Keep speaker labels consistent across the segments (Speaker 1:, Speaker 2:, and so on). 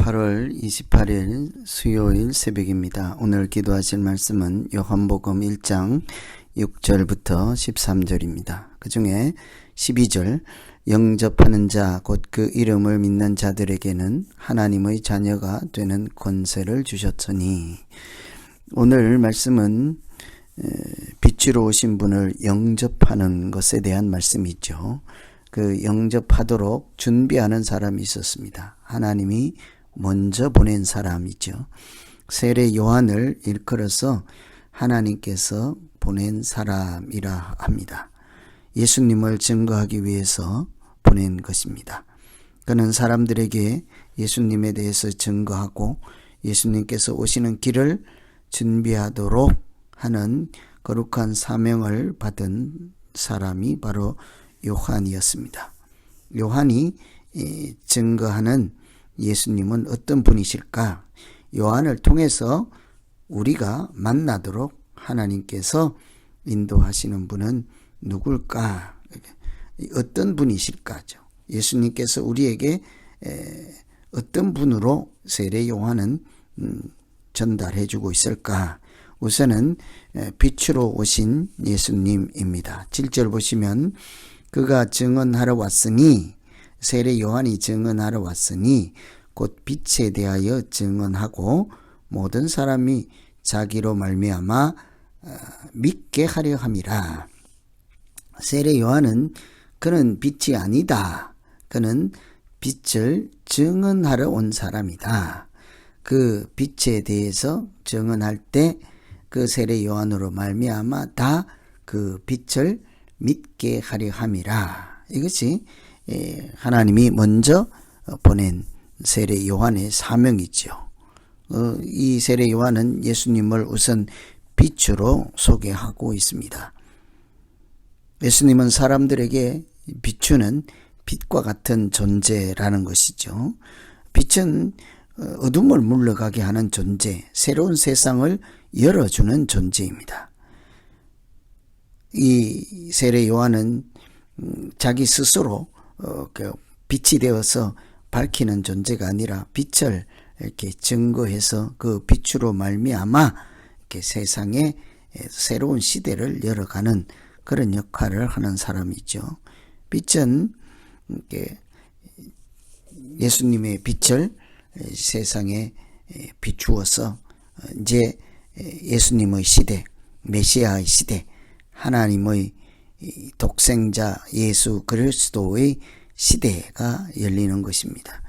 Speaker 1: 8월 28일 수요일 새벽입니다. 오늘 기도하실 말씀은 요한복음 1장 6절부터 13절입니다. 그 중에 12절 영접하는 자 곧 그 이름을 믿는 자들에게는 하나님의 자녀가 되는 권세를 주셨으니, 오늘 말씀은 빛으로 오신 분을 영접하는 것에 대한 말씀이죠. 그 영접하도록 준비하는 사람이 있었습니다. 하나님이 먼저 보낸 사람이죠. 세례 요한을 일컬어서 하나님께서 보낸 사람이라 합니다. 예수님을 증거하기 위해서 보낸 것입니다. 그는 사람들에게 예수님에 대해서 증거하고 예수님께서 오시는 길을 준비하도록 하는 거룩한 사명을 받은 사람이 바로 요한이었습니다. 요한이 증거하는 예수님은 어떤 분이실까? 요한을 통해서 우리가 만나도록 하나님께서 인도하시는 분은 누굴까? 어떤 분이실까죠? 예수님께서 우리에게 어떤 분으로 세례 요한은 전달해주고 있을까? 우선은 빛으로 오신 예수님입니다. 7절 보시면 그가 증언하러 왔으니, 세례 요한이 증언하러 왔으니 곧 빛에 대하여 증언하고 모든 사람이 자기로 말미암아 믿게 하려 함이라. 세례 요한은 그는 빛이 아니다. 그는 빛을 증언하러 온 사람이다. 그 빛에 대해서 증언할 때 그 세례 요한으로 말미암아 다 그 빛을 믿게 하려 함이라. 이것이 하나님이 먼저 보낸 세례 요한의 사명이죠. 이 세례 요한은 예수님을 우선 빛으로 소개하고 있습니다. 예수님은 사람들에게 비추는 빛과 같은 존재라는 것이죠. 빛은 어둠을 물러가게 하는 존재, 새로운 세상을 열어주는 존재입니다. 이 세례 요한은 자기 스스로 빛이 되어서 밝히는 존재가 아니라 빛을 이렇게 증거해서 그 빛으로 말미암아 이렇게 세상에 새로운 시대를 열어가는 그런 역할을 하는 사람이죠. 빛은 예수님의 빛을 세상에 비추어서 이제 예수님의 시대, 메시아의 시대, 하나님의 독생자 예수 그리스도의 시대가 열리는 것입니다.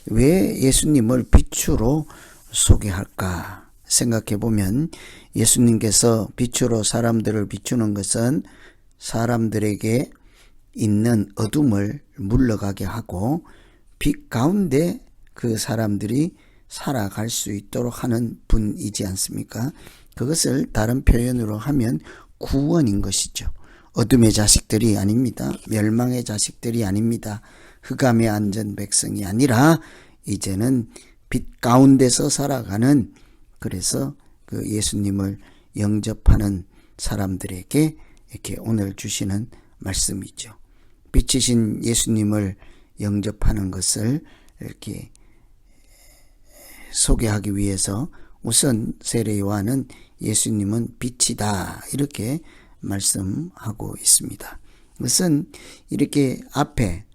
Speaker 1: 왜 예수님을 빛으로 소개할까 생각해 보면, 예수님께서 빛으로 사람들을 비추는 것은 사람들에게 있는 어둠을 물러가게 하고 빛 가운데 그 사람들이 살아갈 수 있도록 하는 분이지 않습니까? 그것을 다른 표현으로 하면 구원인 것이죠. 어둠의 자식들이 아닙니다. 멸망의 자식들이 아닙니다. 흑암에 앉은 백성이 아니라 이제는 빛 가운데서 살아가는, 그래서 그 예수님을 영접하는 사람들에게 이렇게 오늘 주시는 말씀이죠. 빛이신 예수님을 영접하는 것을 이렇게 소개하기 위해서 우선 세례 요한은 예수님은 빛이다 이렇게 말씀하고 있습니다. 그것은 이렇게 앞에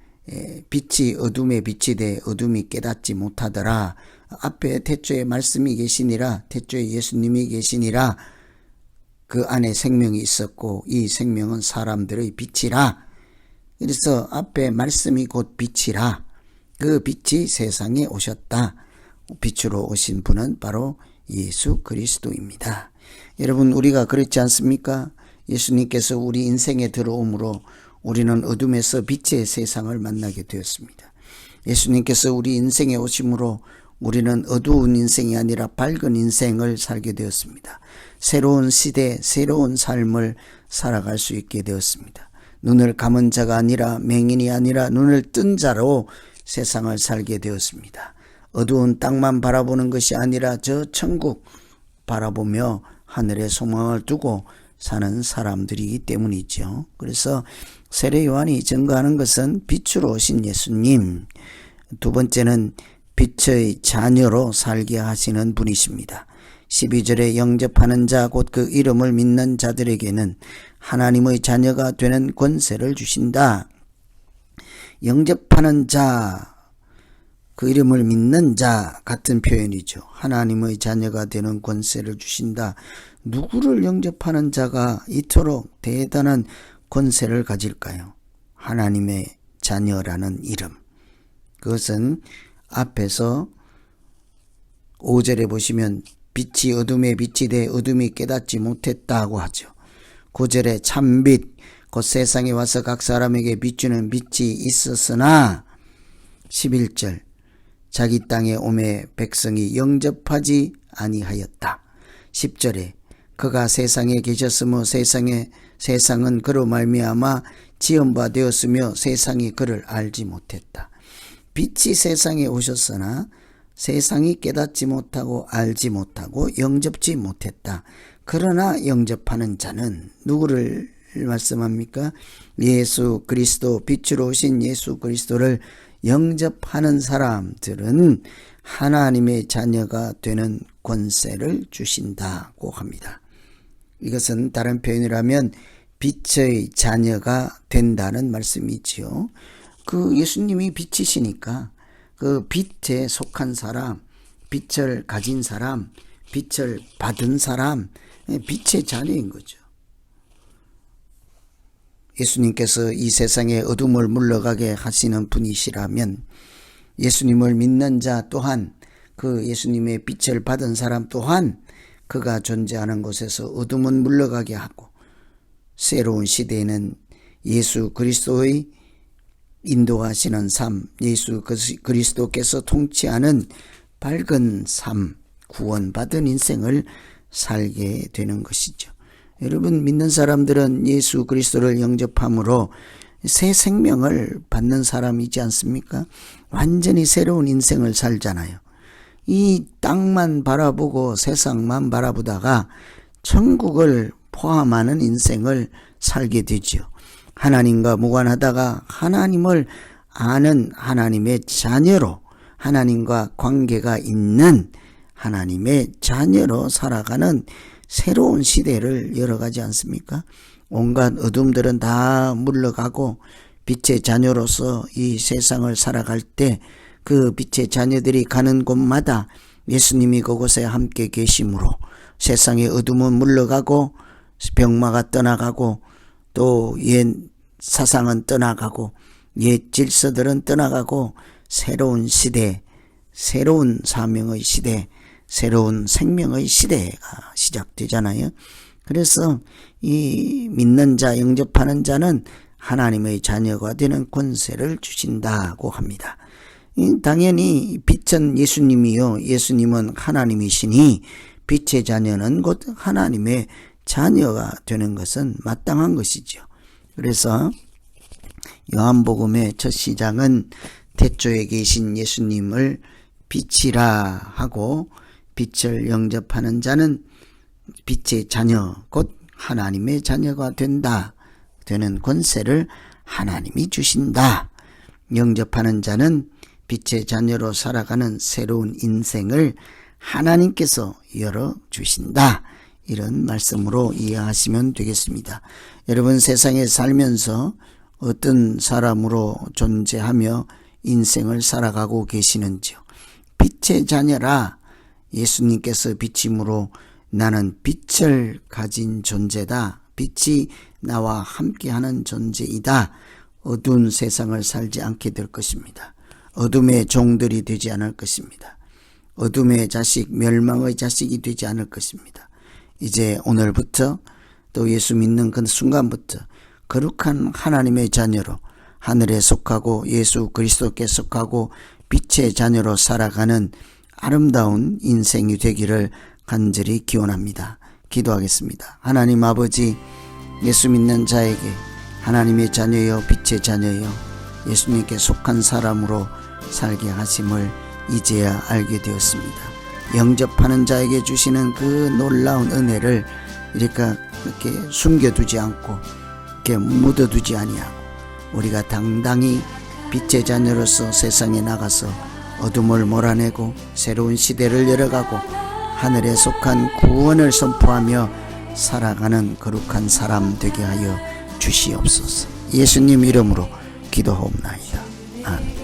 Speaker 1: 빛이 어둠에 빛이 돼 어둠이 깨닫지 못하더라. 앞에 태초에 말씀이 계시니라, 태초에 예수님이 계시니라. 그 안에 생명이 있었고 이 생명은 사람들의 빛이라. 그래서 앞에 말씀이 곧 빛이라. 그 빛이 세상에 오셨다. 빛으로 오신 분은 바로 예수 그리스도입니다. 여러분, 우리가 그렇지 않습니까? 예수님께서 우리 인생에 들어옴으로 우리는 어둠에서 빛의 세상을 만나게 되었습니다. 예수님께서 우리 인생에 오심으로 우리는 어두운 인생이 아니라 밝은 인생을 살게 되었습니다. 새로운 시대, 새로운 삶을 살아갈 수 있게 되었습니다. 눈을 감은 자가 아니라, 맹인이 아니라 눈을 뜬 자로 세상을 살게 되었습니다. 어두운 땅만 바라보는 것이 아니라 저 천국 바라보며 하늘에 소망을 두고 사는 사람들이기 때문이죠. 그래서 세례 요한이 증거하는 것은 빛으로 오신 예수님, 두 번째는 빛의 자녀로 살게 하시는 분이십니다. 12절에 영접하는 자 곧 그 이름을 믿는 자들에게는 하나님의 자녀가 되는 권세를 주신다. 영접하는 자, 그 이름을 믿는 자 같은 표현이죠. 하나님의 자녀가 되는 권세를 주신다. 누구를 영접하는 자가 이토록 대단한 권세를 가질까요? 하나님의 자녀라는 이름. 그것은 앞에서 5절에 보시면 빛이 어둠에 빛이 돼 어둠이 깨닫지 못했다고 하죠. 9절에 참빛 곧 세상에 와서 각 사람에게 비추는 빛이 있었으나 11절 자기 땅에 오매 백성이 영접하지 아니하였다. 10절에 그가 세상에 계셨으며 세상은 그로 말미암아 지은 바 되었으며 세상이 그를 알지 못했다. 빛이 세상에 오셨으나 세상이 깨닫지 못하고 알지 못하고 영접지 못했다. 그러나 영접하는 자는 누구를 말씀합니까? 예수 그리스도, 빛으로 오신 예수 그리스도를 영접하는 사람들은 하나님의 자녀가 되는 권세를 주신다고 합니다. 이것은 다른 표현이라면 빛의 자녀가 된다는 말씀이지요. 그 예수님이 빛이시니까 그 빛에 속한 사람, 빛을 가진 사람, 빛을 받은 사람, 빛의 자녀인 거죠. 예수님께서 이 세상의 어둠을 물러가게 하시는 분이시라면 예수님을 믿는 자 또한 그 예수님의 빛을 받은 사람 또한 그가 존재하는 곳에서 어둠은 물러가게 하고 새로운 시대에는 예수 그리스도의 인도하시는 삶, 예수 그리스도께서 통치하는 밝은 삶, 구원받은 인생을 살게 되는 것이죠. 여러분, 믿는 사람들은 예수 그리스도를 영접함으로 새 생명을 받는 사람이지 않습니까? 완전히 새로운 인생을 살잖아요. 이 땅만 바라보고 세상만 바라보다가 천국을 포함하는 인생을 살게 되죠. 하나님과 무관하다가 하나님을 아는 하나님의 자녀로, 하나님과 관계가 있는 하나님의 자녀로 살아가는 새로운 시대를 열어가지 않습니까? 온갖 어둠들은 다 물러가고 빛의 자녀로서 이 세상을 살아갈 때 그 빛의 자녀들이 가는 곳마다 예수님이 그곳에 함께 계심으로 세상의 어둠은 물러가고 병마가 떠나가고 또 옛 사상은 떠나가고 옛 질서들은 떠나가고 새로운 시대, 새로운 사명의 시대, 새로운 생명의 시대가 시작되잖아요. 그래서 이 믿는 자, 영접하는 자는 하나님의 자녀가 되는 권세를 주신다고 합니다. 당연히 빛은 예수님이요, 예수님은 하나님이시니 빛의 자녀는 곧 하나님의 자녀가 되는 것은 마땅한 것이죠. 그래서 요한복음의 첫 시작은 태초에 계신 예수님을 빛이라 하고 빛을 영접하는 자는 빛의 자녀 곧 하나님의 자녀가 되는 권세를 하나님이 주신다. 영접하는 자는 빛의 자녀로 살아가는 새로운 인생을 하나님께서 열어주신다. 이런 말씀으로 이해하시면 되겠습니다. 여러분, 세상에 살면서 어떤 사람으로 존재하며 인생을 살아가고 계시는지요? 빛의 자녀라. 예수님께서 빛이므로 나는 빛을 가진 존재다. 빛이 나와 함께하는 존재이다. 어두운 세상을 살지 않게 될 것입니다. 어둠의 종들이 되지 않을 것입니다. 어둠의 자식, 멸망의 자식이 되지 않을 것입니다. 이제 오늘부터 또 예수 믿는 그 순간부터 거룩한 하나님의 자녀로 하늘에 속하고 예수 그리스도께 속하고 빛의 자녀로 살아가는 아름다운 인생이 되기를 간절히 기원합니다. 기도하겠습니다. 하나님 아버지, 예수 믿는 자에게 하나님의 자녀여 빛의 자녀여 예수님께 속한 사람으로 살게 하심을 이제야 알게 되었습니다. 영접하는 자에게 주시는 그 놀라운 은혜를 이렇게 숨겨두지 않고 이렇게 묻어두지 아니하고 우리가 당당히 빛의 자녀로서 세상에 나가서 어둠을 몰아내고 새로운 시대를 열어가고 하늘에 속한 구원을 선포하며 살아가는 거룩한 사람 되게 하여 주시옵소서. 예수님 이름으로 기도하옵나이다. 아멘.